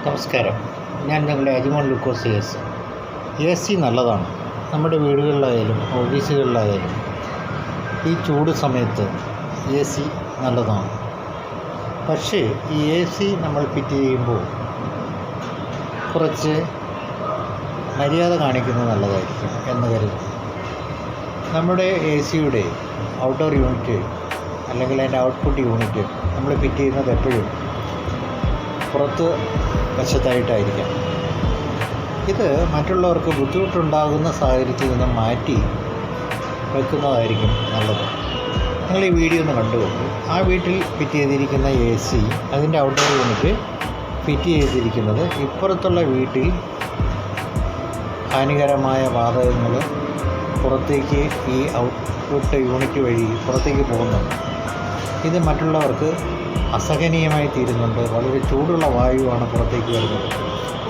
നമസ്കാരം. ഞാൻ നിങ്ങളുടെ അജിമോൻ ലൂക്കോസ് എസ്. എ സി നല്ലതാണ്. നമ്മുടെ വീടുകളിലായാലും ഓഫീസുകളിലായാലും ഈ ചൂട് സമയത്ത് എ സി നല്ലതാണ്. പക്ഷേ ഈ എ സി നമ്മൾ ഫിറ്റ് ചെയ്യുമ്പോൾ കുറച്ച് മര്യാദ കാണിക്കുന്നത് നല്ലതായിരിക്കും എന്ന് കരുതുന്നു. നമ്മുടെ എ സിയുടെ ഔട്ട്ഡോർ യൂണിറ്റ് അല്ലെങ്കിൽ അതിൻ്റെ ഔട്ട്പുട്ട് യൂണിറ്റ് നമ്മൾ ഫിറ്റ് ചെയ്യുന്നത് എപ്പോഴും പുറത്ത് വശത്തായിട്ടായിരിക്കാം. ഇത് മറ്റുള്ളവർക്ക് ബുദ്ധിമുട്ടുണ്ടാകുന്ന സാഹചര്യത്തിൽ നിന്ന് മാറ്റി വെക്കുന്നതായിരിക്കും നല്ലത്. നിങ്ങൾ ഈ വീഡിയോ ഒന്ന് കണ്ടുകൊണ്ട് ആ വീട്ടിൽ ഫിറ്റ് ചെയ്തിരിക്കുന്ന എ സി അതിൻ്റെ ഔട്ട്ഡോർ യൂണിറ്റ് ഫിറ്റ് ചെയ്തിരിക്കുന്നത് ഇപ്പുറത്തുള്ള വീട്ടിൽ ഹാനികരമായ വാതകങ്ങൾ പുറത്തേക്ക് ഈ ഔട്ട്പുട്ട് യൂണിറ്റ് വഴി പുറത്തേക്ക് പോകുന്നുണ്ട്. ഇത് മറ്റുള്ളവർക്ക് അസഹനീയമായി തീരുന്നുണ്ട്. വളരെ ചൂടുള്ള വായുവാണ് പുറത്തേക്ക് വരുന്നത്.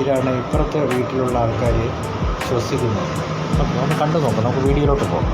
ഇതാണ് ഇപ്പുറത്തെ വീട്ടിലുള്ള ആൾക്കാർ ശ്വസിക്കുന്നത്. അപ്പോൾ ഒന്ന് കണ്ടു നോക്കാം. നമുക്ക് വീഡിയോയിലോട്ട് പോകാം.